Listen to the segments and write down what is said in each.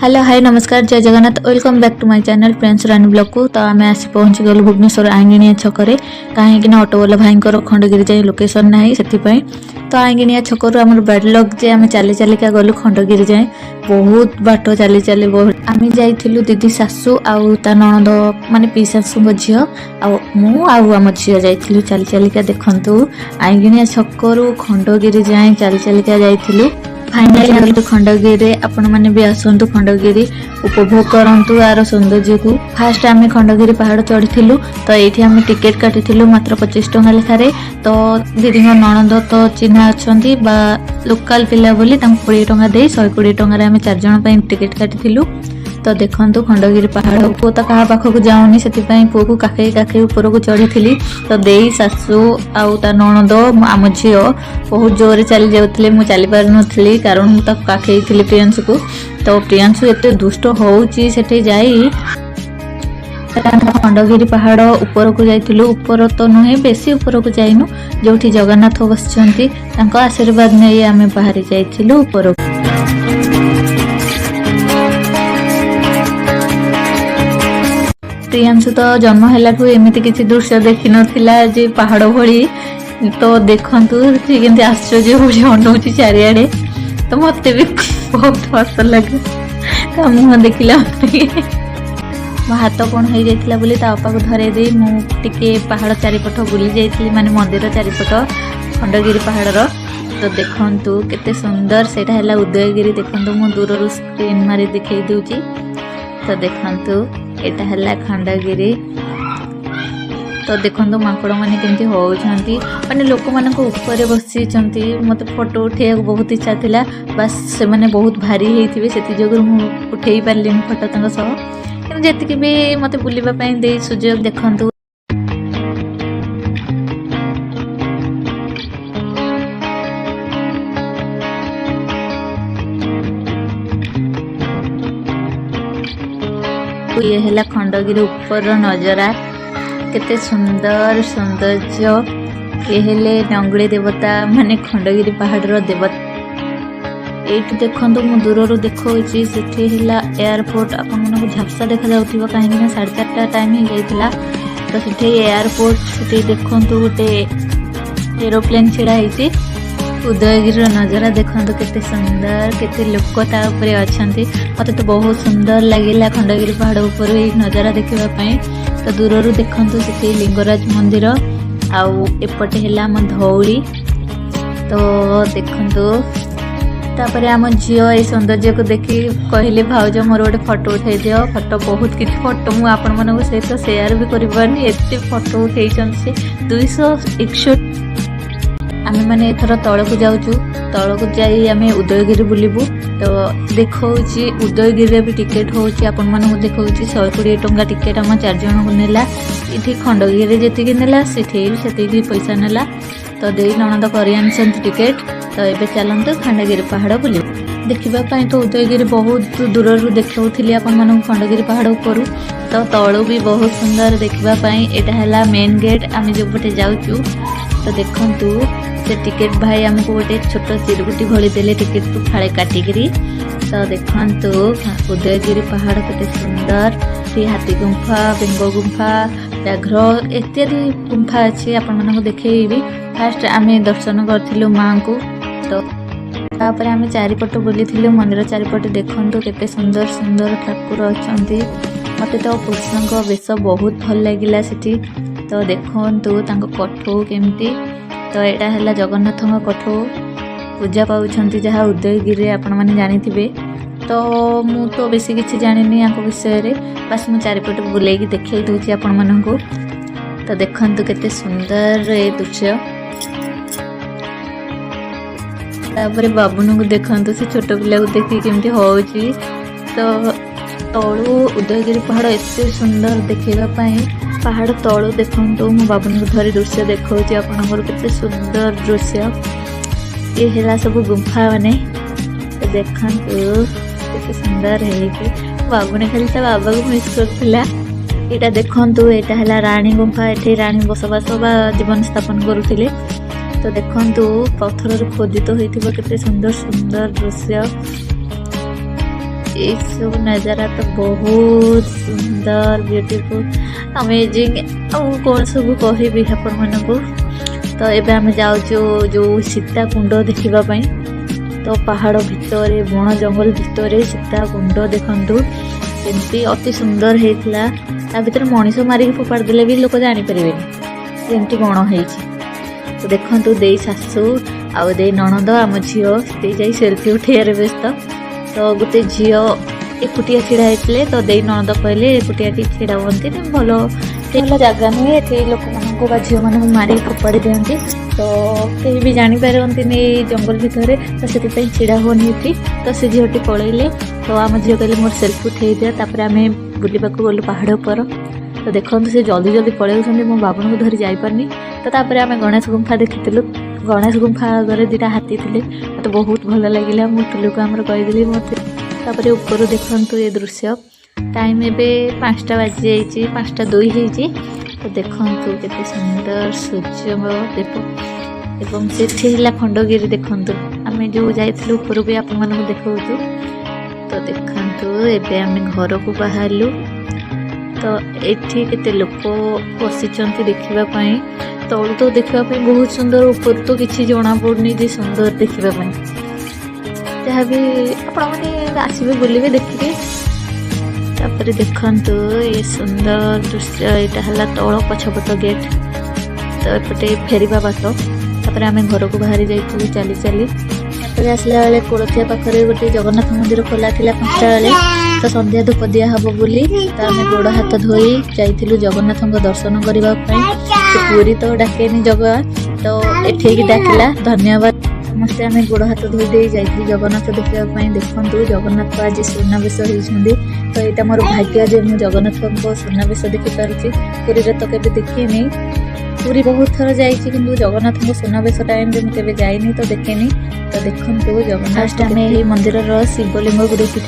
Hello hi नमस्कार जय Jagannath welcome back to my channel friends Rani blog को। तो आम आसी पहुँची गलु भुवनेश्वर आंगिनिया छकरे कहीं ऑटोवाला भाई खंडगिरी जाए लोकेशन ना से तो आंगिनिया छकरू आम बैडलग जे आम चली चलिका गलु खंडगिरी जाए बहुत बाट चली चली आम जाइलु दीदी सासू आउ ता नणद माने पी सासू झी आम झील जाइलु चली चलिका देखु आंगिनिया छकरू खंडगिरी जाए चली चलिका जाइलु। फाइनाली खंडगिरी आपण मैंने भी आसतु खंडगिरी उपभोग करंतु यार सौंदर्य को। फास्ट आम खंडगिरी पहाड़ चढ़ी तो ये आम टिकेट काटी मात्र 25 टंका लेखारे। तो दीदी नणंद तो चिन्हा अच्छा लोकाल पिला बोली 20 टंका दे 120 टंकार आम 4 जन टिकेट काटी। तो देखु खंडगिरी पहाड़ को तो क्या पाखक जाऊनी से पुआ को काखे काखे ऊपर को चढ़ी थी। तो दे सासू आउ ता नणद आम झी बहुत जोर चली जाऊे मुझे चली पार नी कारण मुझे काखे प्रियांशु को। तो प्रियांशु एत दुष्ट होची सेठी जाई खंडगिरी पहाड़ ऊपर को जाइलु। ऊपर तो नुहे बेसी ऊपर को जाइनु जो जगन्नाथ बसचंती आशीर्वाद नहीं आम बाहरी जाइलु ऊपर। प्रियांशु तो जन्म है एमती किसी दृश्य देखी नथिला जे पहाड़ भली। तो देखु केमती आश्चर्य भाई अनौची चारिआडे। तो मत भी बहुत हस लगे तो मुह देखला मो हाथ कौन हो जाता बोली बापा को धरे दे मुझे पहाड़ चारिपट बुली जाइली माने मंदिर चारिपट खंडगिरी पहाड़। तो देखु केते सुंदर से उदयगिरी देखु मु दूर स्क्रीन मारी दिखाई दूची। तो देखु एटा है खंडगिरी। तो देखो माकड़ मैंने केमती होती माने लोक मान ऊपर बसी मत फोटो उठे बहुत इच्छा थिला बस से मैंने बहुत भारी होते से उठे पारे फोटो तक सह जी भी मत बुलवाई दे सुजोग देखु। ये है खंडगिरी ऊपर नजरा केते सुंदर सौंदर्य। ये हेले नंगड़ी देवता माने खंडगिरी पहाड़ देवता। ये देखो मु दूर देखा एयरपोर्ट आपको झापसा देखा जाऊँ कहीं 4:30 टाइम हो जाता। तो से एयरपोर्ट से देखो गोटे एरोप्लेन छिड़ा होती। उदयगिरी नजारा देखो केते सुंदर केते लोक अच्छा मत तो बहुत सुंदर लगे खंडगिरी पहाड़ ऊपर नजारा देखापी। तो दूर देखु से लिंगराज मंदिर आउपटे है आम धौली। तो देखु तापर आम झील ये सौंदर्य को देखी कहले भाउज मोर गोटे फोटो उठे दियो। फोटो बहुत किसी फोटो मुझे आपण मान सहित सेयार भी करपारनी एत फोटो उठे से 261। आम मैंने एथर तौक जाऊँ तौक जामें उदयगिरी बुलबू। तो देखा उदयगिरी भी टिकेट होची आपण मानक देखा 120 टंका टिकेट आम 4 जन को नेला। ये खंडगिरी जी नेला से पैसा नेला। तो दे नणद कर टिकेट। तो ये चलते खंडगिरी पहाड़ बुल देखापी। तो उदयगिरी बहुत दूर देखी आपण खंडगिरी पहाड़ ऊपर। तो तलू भी बहुत सुंदर देखापी। यहाँ है मेन गेट आम जो पटे जाऊँ। तो देखु से टिकेट भाई आमको गोटे छोट चिरकुटी भली देले टिकेट को फाड़े काटिकी। तो देखु उदयगिरी पहाड़ केते सुंदर। हाथी गुंफा बेंग गुंफा व्याघ्र इत्यादि गुंफा अच्छी आपण देखी। फास्ट आम दर्शन करूँ माँ को। तो तापर आम चारिपट बुली मंदिर चारिपट देखु केते सुंदर सुंदर ठाकुर अच्छा। मत तो कृष्ण वेश बहुत भल लगिला सेठी। तो देखु कठो केमती। तो यहाँ है जगन्नाथ कठो पूजा पाँच जहाँ उदयगिरी आपण मैंने जानी। तो मु तो बेसी किसी जानी या विषय में बस मुझे चारिपट बुले देखा दूसरी आपण मान को। तो देखु केते सुंदर ये दृश्य। तापर बाबुन को देखु से छोट पिला को देखी केमती होची। तो तलू उदयगिरी पहाड़ एत सुंदर देखापी। पहाड़ तलू देखु मो बाबुन को धरी दृश्य देखा आपंकर सुंदर दृश्य। ये है सब गुंफा माने। तो देखु केते सुंदर है बाबुने खाली ता बाबा को मिस करथिला। एटा देखु यहाँ है रानी गुंफा। ये रानी बसवास जीवन स्थापन करुले। तो देखु पत्थर खोदित होता केते सुंदर सुंदर दृश्य। ये सब नज़ारा तो बहुत सुंदर ब्यूटीफुल अमेजिंग कौन सब कहबी आपण मानक। तो एबे आम जाऊँ जो सीता कुंड देखा तो पहाड़ भितर बण जंगल भितर सीता कुंड देखु एमती अति सुंदर होता ता भीतर मनीष मारिक फोपाड़ देले भी लोक जानीपर एमती कौन हो। तो देखु दे शाशु आउ दे ननद आम झील से जा सेल्फी उठेबार व्यस्त। तो गोटे झील एकुटिया छिड़ा होते तो दे ननद कहले एकुटिया छिड़ा हुंती भल भल जगह नुहे ये लोक मान झील मान मारिक फोपाड़ी दिखती तो कहीं भी जानीपारती जंगल भितर तो से छिड़ा हुनी तो से झीलटी पलैले तो आम झील कहले मोर सेल्फी उठे दिया आम बुलवाक गलु पहाड़ पर। तो देखो से जल्दी जल्दी पलैसे मो बाबन को धरी जापारनी। तो तापर आम गणेश गुंफा देखी गणेश गुंफा आगे दुटा हाथी थे मत बहुत भल लगे मो टुलू को आमर कहीदेली मत ऊपर देखु ये दृश्य टाइम एबे 5टा बाजी जाइए 5:02 होती। तो देखु केते सुंदर सूर्य देव एवं से खंडगिरी देखु आम जो जाइलु ऊपर भी आप देखु। तो देखु एबे आम घर को बाहरलु तो एठी केते लोक बसिचंती देखापी तलु तो देखापी बहुत सुंदर ऊपर तो किसी जना पड़नी जे सुंदर देखापी जहाँ भी आपने आसवे बुलवे देखिए। तापर देखु ये सुंदर दृश्य यहाँ है तल पछपट गेट तो एपटे फेरवा बाट तापर आम घर को बाहरी जाइए चली चली आसला बेले कोलथिया पाखे गोटे जगन्नाथ मंदिर खोला था 5टा बेले तो संध्या धूप दिया हम बोली तो आम गोड़ हाथ धोई जाइलु जगन्नाथ दर्शन करने पूरी तो डाकेनी जगह तो एठिक डाकिला धन्यवाद समस्ते आम गोड़ हाथ धोई दे जाइलु जगन्नाथ देखापी। देखु जगन्नाथ आज सुनावेश होती तो यहाँ मोर भाग्य जे मुझे जगन्नाथ सुनावेश देखिपारे पूरी तो केवे देखनी पूरी बहुत थर जाइए कि जगन्नाथ सुनावेश टाइम मुझे जाइनी तो देखेनी। तो देखु जगन्नाथ आम यही मंदिर शिवलिंग को देखी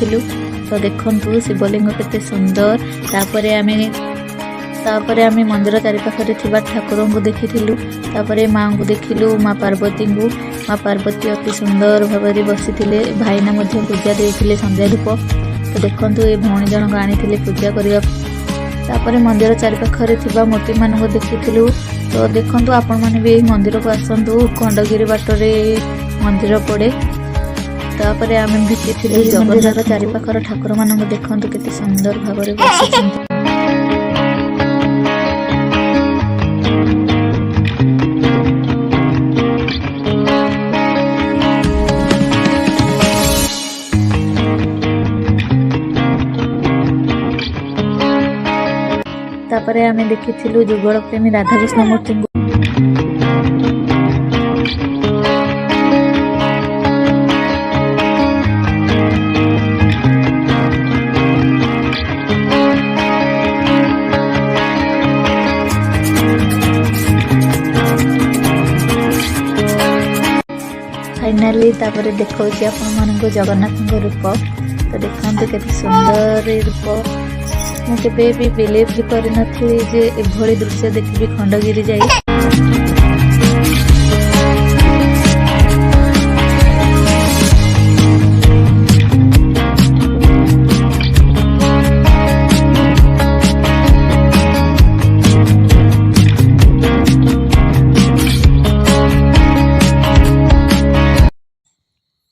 तो देखु शिवलिंग केते सुंदर तापर आम मंदिर चारिपाखे ठाकुर को देखी माँ को देखिलु माँ पार्वती को माँ पार्वती अति सुंदर भाव बसी भाईना पूजा देते संध्या धूप। तो देखु ये भौणी जनक आनी पूजा करने मंदिर चारिपाखे मूर्ति मान देखी। तो देखु आपण मैंने भी मंदिर को आसतु खंडगिरी बाटरे मंदिर पड़े तापर आम भेटी जगन्नाथ चारिपाखर ठाकुर मान देखु केते सुंदर भाव बसी। तापरे आमे देखिथिलु जुगल प्रेमी राधाकृष्ण मूर्ति को। फाइनाली तापरे देखौछि आपण मानको जगन्नाथ रूप तो देखंतु केते सुंदर रूप मुझे भी बिलीव भी करी नथली जे एभली दृश्य देखि खंडगिरी जाई।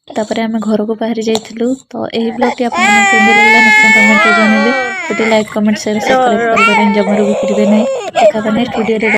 तापर आम घर को बाहरी जाइलु। तो यही ब्लॉग आप निश्चय कमेंट जनइबे गोटे लाइक कमेंट शेयर सब्सक्राइब करने जमार भी करेंगे ना देखा नेक्स्ट वीडियो।